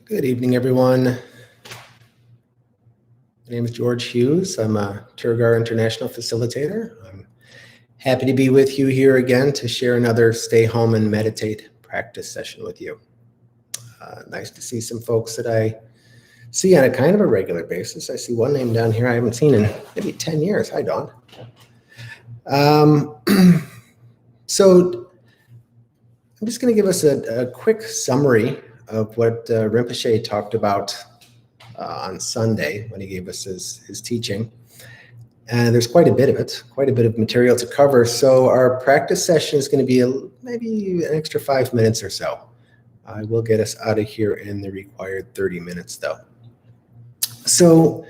Good evening, everyone. My name is George Hughes. I'm a Tergar International Facilitator. I'm happy to be with you here again to share another Stay Home and Meditate practice session with you. Nice to see some folks that I see on a kind of a regular basis. I see one name down here I haven't seen in maybe 10 years. Hi, Dawn. So I'm just going to give us a quick summary of what Rinpoche talked about on Sunday when he gave us his teaching. And there's quite a bit of it, quite a bit of material to cover. So our practice session is going to be maybe an extra 5 minutes or so. I will get us out of here in the required 30 minutes though. So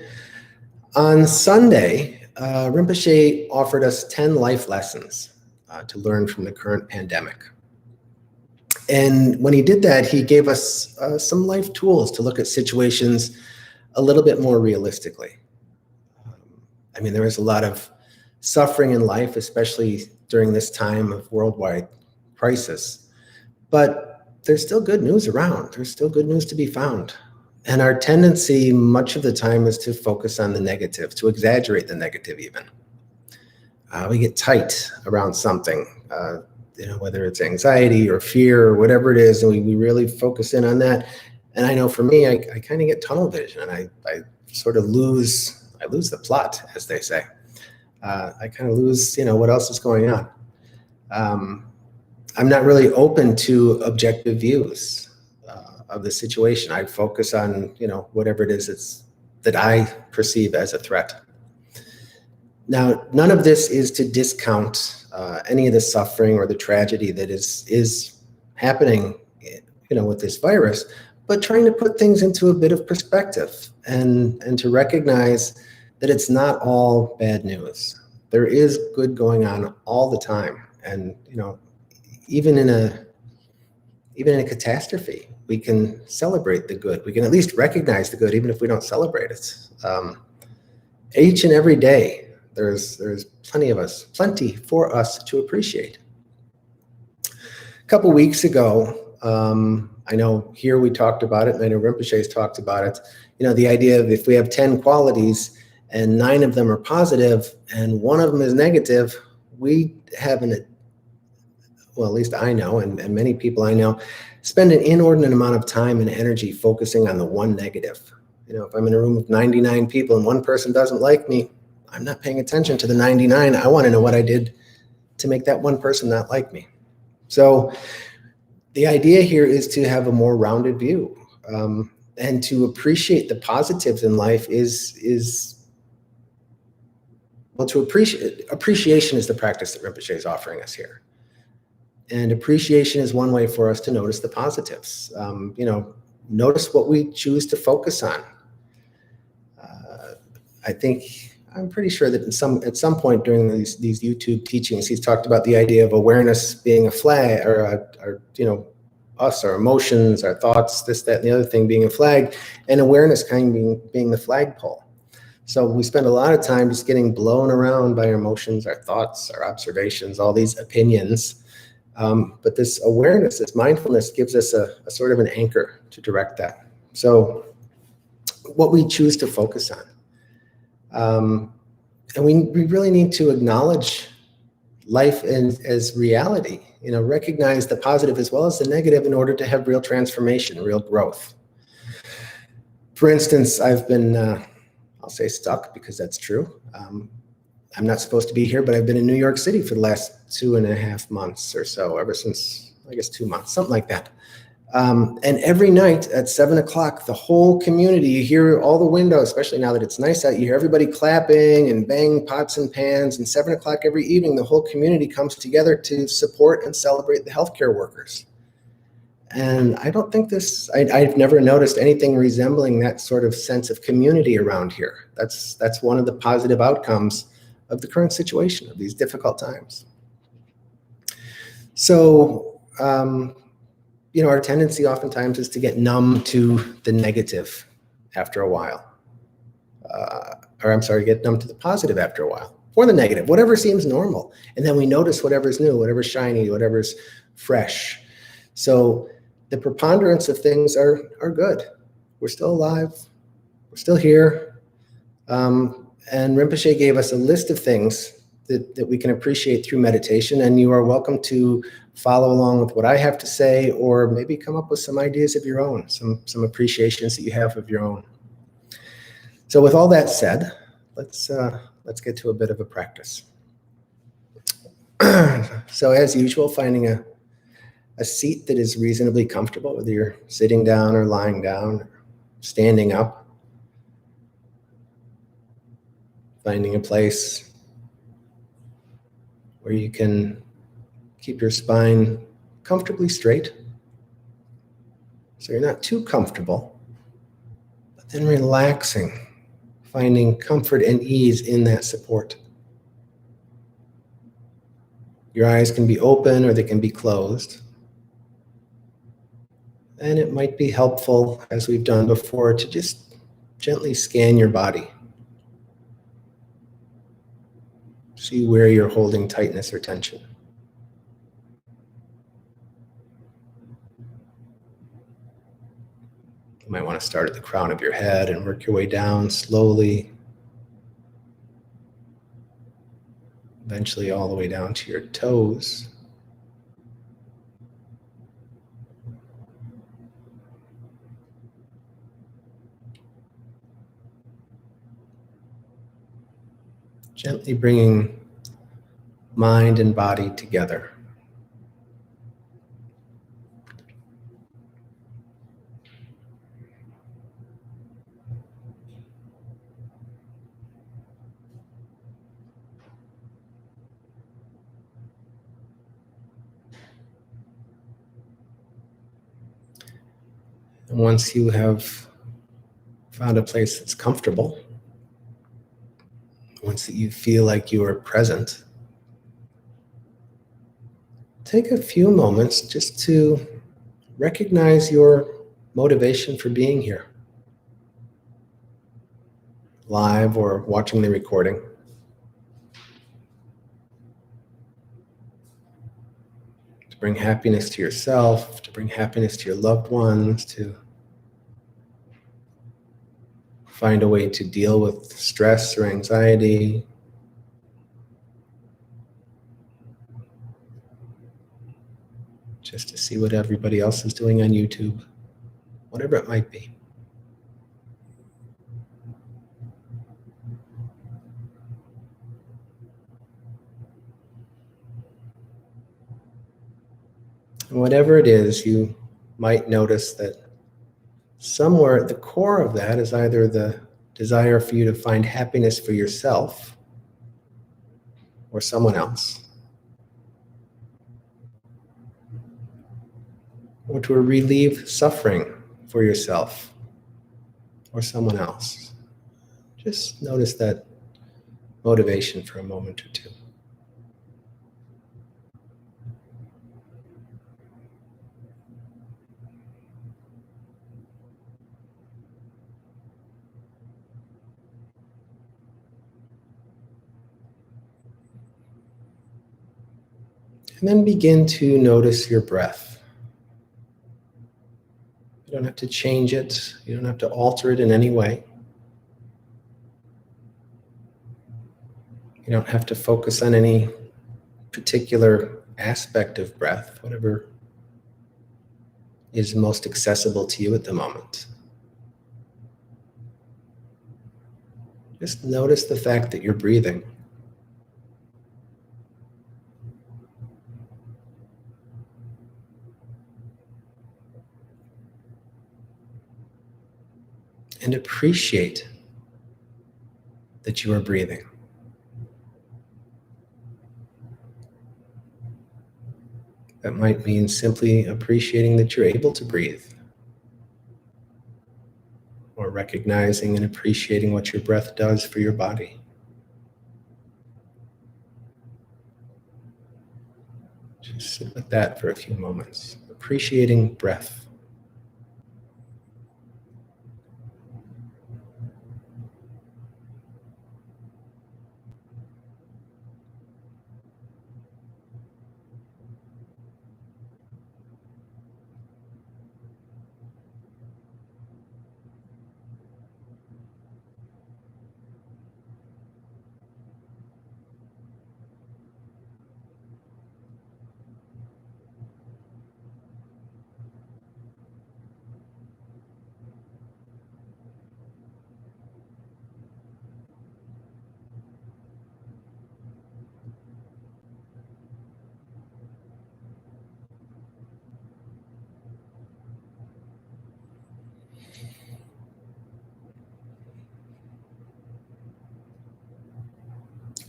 on Sunday, Rinpoche offered us 10 life lessons to learn from the current pandemic. And when he did that, he gave us some life tools to look at situations a little bit more realistically. I mean, there is a lot of suffering in life, especially during this time of worldwide crisis, but there's still good news around. There's still good news to be found. And our tendency much of the time is to focus on the negative, to exaggerate the negative even. We get tight around something, whether it's anxiety or fear or whatever it is, and we really focus in on that. And I know for me, I kind of get tunnel vision, and I sort of lose the plot, as they say. I kind of lose, what else is going on. I'm not really open to objective views of the situation. I focus on, whatever it is that I perceive as a threat. Now, none of this is to discount any of the suffering or the tragedy that is happening, with this virus, but trying to put things into a bit of perspective and to recognize that it's not all bad news. There is good going on all the time, and even in a catastrophe, we can celebrate the good. We can at least recognize the good, even if we don't celebrate it. Each and every day, there's plenty for us to appreciate. A couple weeks ago, I know here we talked about it, and I know Rinpoche's talked about it. The idea of if we have 10 qualities and 9 of them are positive and 1 of them is negative, we have at least I know, and many people I know, spend an inordinate amount of time and energy focusing on the one negative. If I'm in a room with 99 people and one person doesn't like me, I'm not paying attention to the 99. I want to know what I did to make that one person not like me. So the idea here is to have a more rounded view, and to appreciate the positives in life appreciation is the practice that Rinpoche is offering us here. And appreciation is one way for us to notice the positives. Notice what we choose to focus on. I'm pretty sure that at some point during these YouTube teachings, he's talked about the idea of awareness being a flag, or us, our emotions, our thoughts, this, that, and the other thing being a flag, and awareness kind of being the flagpole. So we spend a lot of time just getting blown around by our emotions, our thoughts, our observations, all these opinions. But this awareness, this mindfulness gives us a sort of an anchor to direct that. So what we choose to focus on. And we really need to acknowledge life as reality, recognize the positive as well as the negative in order to have real transformation, real growth. For instance, I've been, I'll say stuck because that's true. I'm not supposed to be here, but I've been in New York City for the last 2.5 months or so, ever since, 2 months, something like that. And every night at 7 o'clock, the whole community, you hear all the windows, especially now that it's nice out, you hear everybody clapping and banging pots and pans. And 7 o'clock every evening, the whole community comes together to support and celebrate the healthcare workers. And I don't think I've never noticed anything resembling that sort of sense of community around here. That's one of the positive outcomes of the current situation, of these difficult times. So, our tendency oftentimes is to get numb to the negative after a while. Get numb to the positive after a while, or the negative, whatever seems normal. And then we notice whatever's new, whatever's shiny, whatever's fresh. So the preponderance of things are good. we're still alive, we're still here. And Rinpoche gave us a list of things that we can appreciate through meditation, and you are welcome to follow along with what I have to say, or maybe come up with some ideas of your own, some appreciations that you have of your own. So with all that said, let's get to a bit of a practice. So as usual, finding a seat that is reasonably comfortable, whether you're sitting down or lying down, or standing up, finding a place where you can keep your spine comfortably straight, so you're not too comfortable, but then relaxing, finding comfort and ease in that support. Your eyes can be open or they can be closed. And it might be helpful, as we've done before, to just gently scan your body. See where you're holding tightness or tension. You might want to start at the crown of your head and work your way down slowly, eventually all the way down to your toes. Gently bringing mind and body together. And once you have found a place that's comfortable, once that you feel like you are present, take a few moments just to recognize your motivation for being here, live or watching the recording. To bring happiness to yourself, to bring happiness to your loved ones, to find a way to deal with stress or anxiety. Just to see what everybody else is doing on YouTube, whatever it might be. And whatever it is, you might notice that somewhere at the core of that is either the desire for you to find happiness for yourself or someone else, or to relieve suffering for yourself or someone else. Just notice that motivation for a moment or two. And then begin to notice your breath. You don't have to change it. You don't have to alter it in any way. You don't have to focus on any particular aspect of breath, whatever is most accessible to you at the moment. Just notice the fact that you're breathing. And appreciate that you are breathing. That might mean simply appreciating that you're able to breathe, or recognizing and appreciating what your breath does for your body. Just sit with that for a few moments, appreciating breath.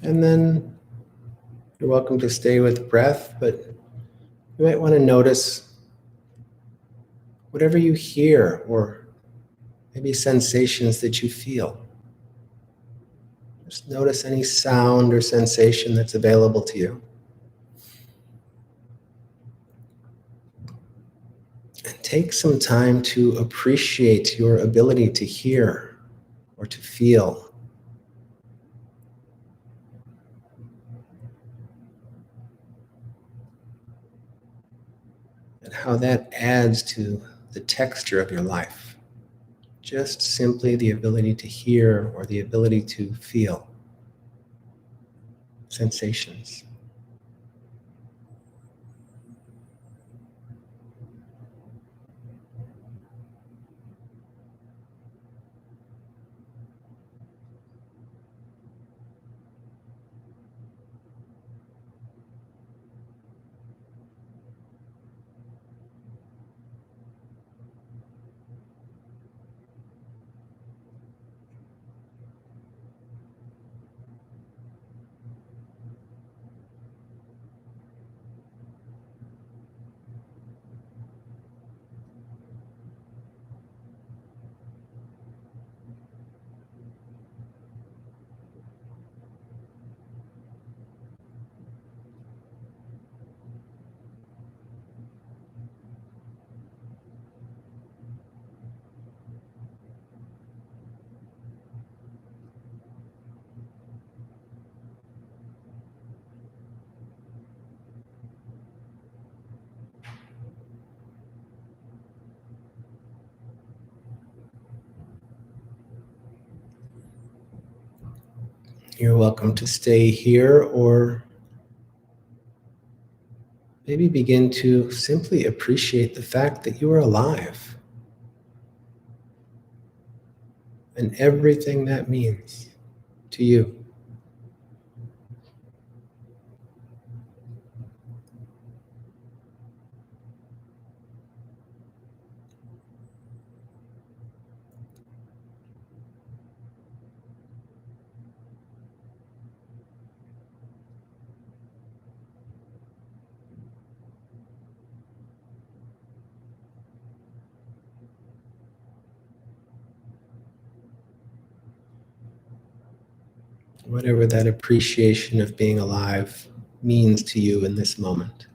And then you're welcome to stay with breath, but you might want to notice whatever you hear or maybe sensations that you feel. Just notice any sound or sensation that's available to you. And take some time to appreciate your ability to hear or to feel. And how that adds to the texture of your life. Just simply the ability to hear or the ability to feel sensations. You're welcome to stay here or maybe begin to simply appreciate the fact that you are alive and everything that means to you. Whatever that appreciation of being alive means to you in this moment.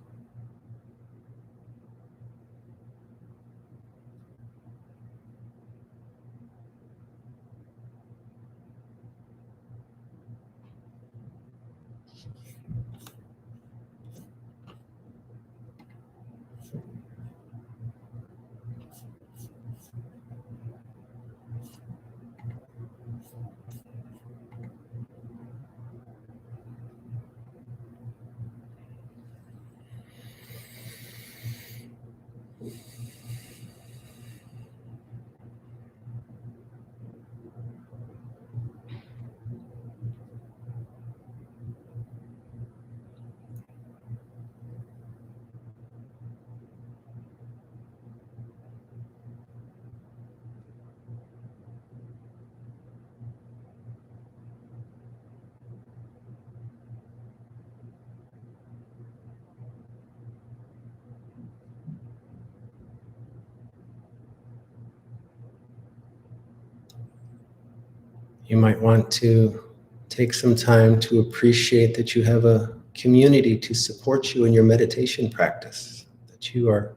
You might want to take some time to appreciate that you have a community to support you in your meditation practice, that you are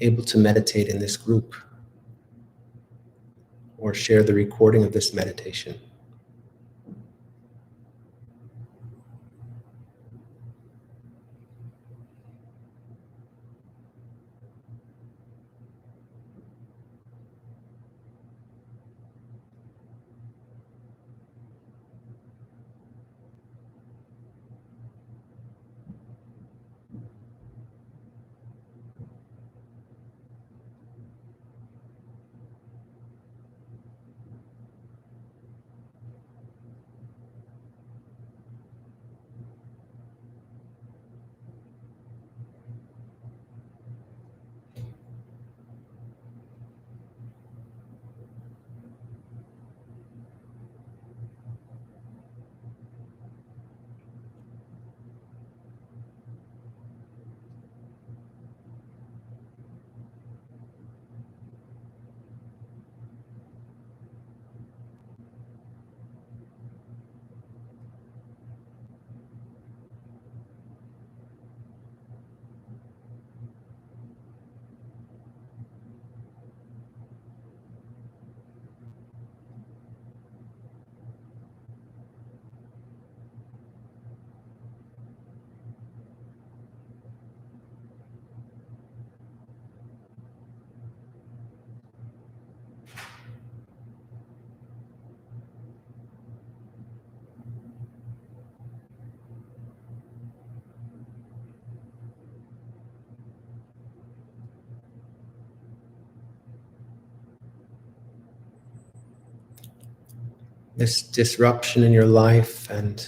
able to meditate in this group or share the recording of this meditation. This disruption in your life and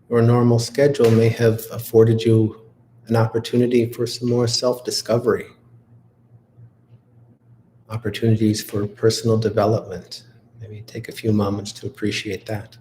your normal schedule may have afforded you an opportunity for some more self-discovery, opportunities for personal development. Maybe take a few moments to appreciate that.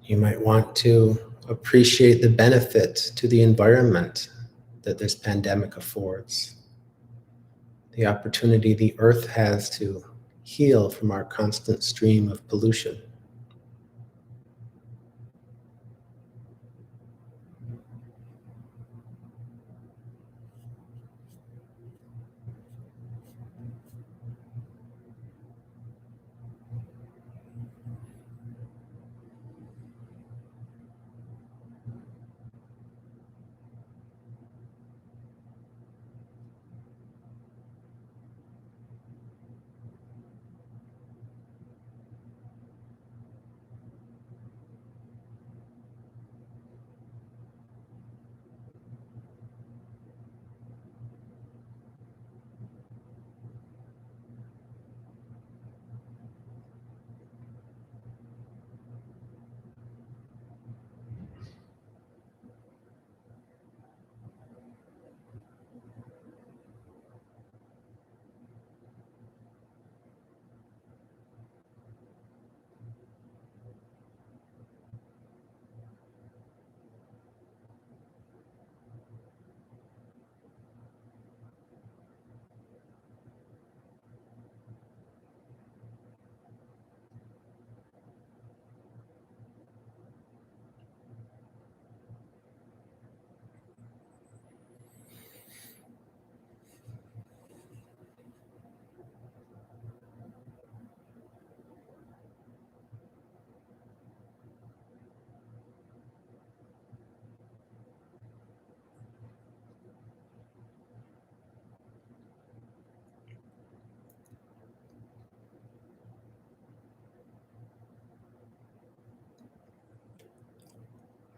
You might want to appreciate the benefit to the environment that this pandemic affords, the opportunity the earth has to heal from our constant stream of pollution.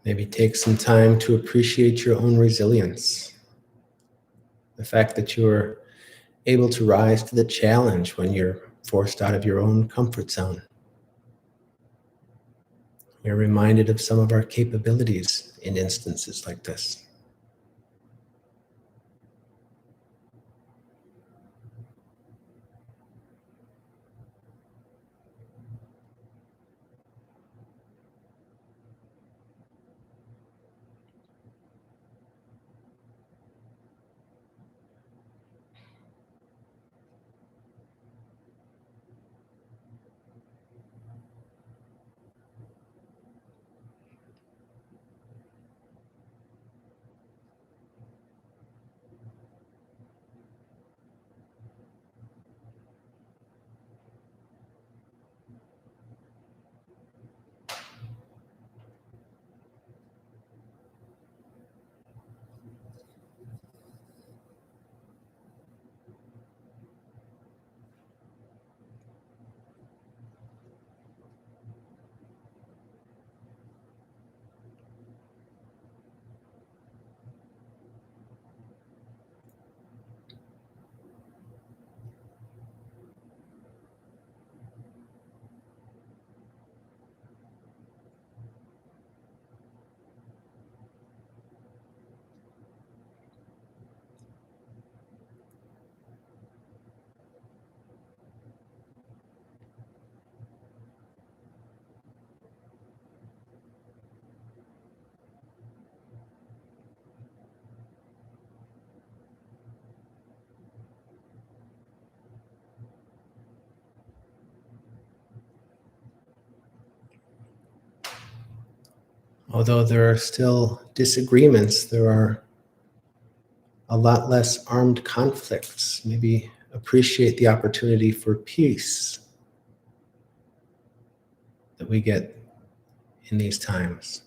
Maybe take some time to appreciate your own resilience, the fact that you're able to rise to the challenge when you're forced out of your own comfort zone. We're reminded of some of our capabilities in instances like this. Although there are still disagreements, there are a lot less armed conflicts. Maybe appreciate the opportunity for peace that we get in these times.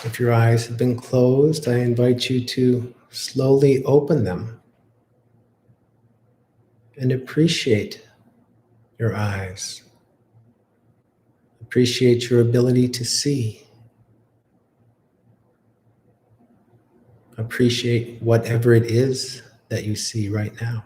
If your eyes have been closed, I invite you to slowly open them and appreciate your eyes. Appreciate your ability to see. Appreciate whatever it is that you see right now.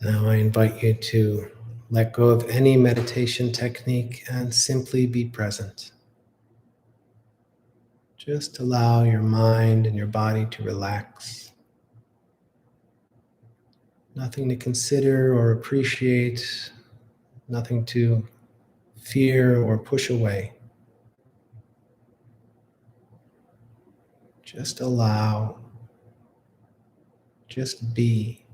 Now I invite you to let go of any meditation technique and simply be present. Just allow your mind and your body to relax. Nothing to consider or appreciate, nothing to fear or push away. Just allow, just be.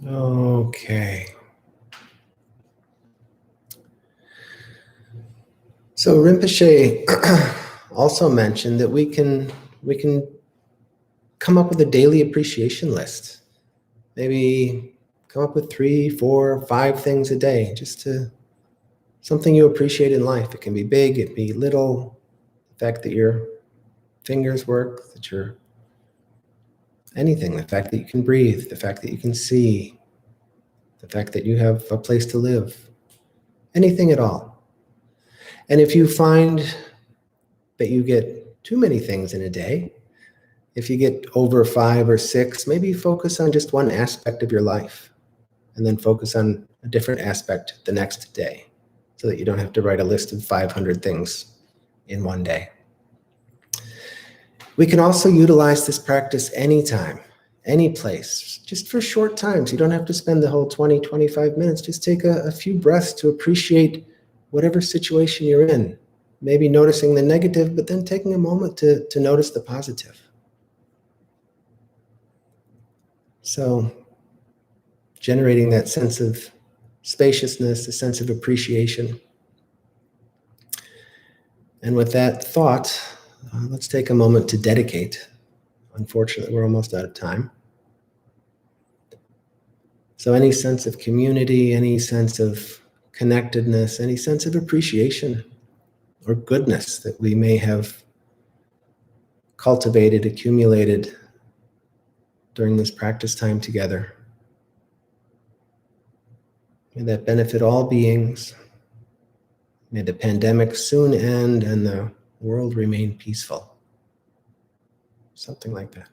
Okay. So Rinpoche also mentioned that we can come up with a daily appreciation list. Maybe come up with 3, 4, 5 things a day, just to something you appreciate in life. It can be big, it can be little. The fact that your fingers work, that you're anything, the fact that you can breathe, the fact that you can see, the fact that you have a place to live, anything at all. And if you find that you get too many things in a day, if you get over 5 or 6, maybe focus on just one aspect of your life and then focus on a different aspect the next day so that you don't have to write a list of 500 things in one day. We can also utilize this practice anytime, any place, just for short times. You don't have to spend the whole 20, 25 minutes. Just take a few breaths to appreciate whatever situation you're in. Maybe noticing the negative, but then taking a moment to notice the positive. So generating that sense of spaciousness, a sense of appreciation. And with that thought, let's take a moment to dedicate. Unfortunately, we're almost out of time. So any sense of community, any sense of connectedness, any sense of appreciation or goodness that we may have cultivated, accumulated during this practice time together. May that benefit all beings. May the pandemic soon end and the world remain peaceful. Something like that.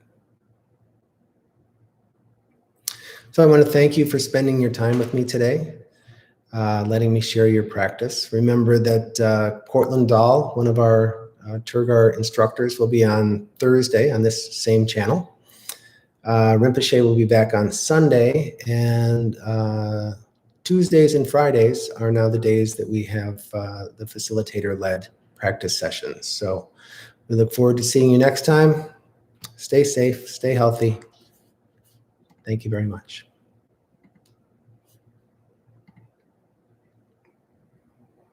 So I want to thank you for spending your time with me today, letting me share your practice. Remember that Cortland Dahl, one of our Tergar instructors, will be on Thursday on this same channel. Rinpoche will be back on Sunday, and Tuesdays and Fridays are now the days that we have the facilitator-led practice sessions. So we look forward to seeing you next time. Stay safe, stay healthy. Thank you very much.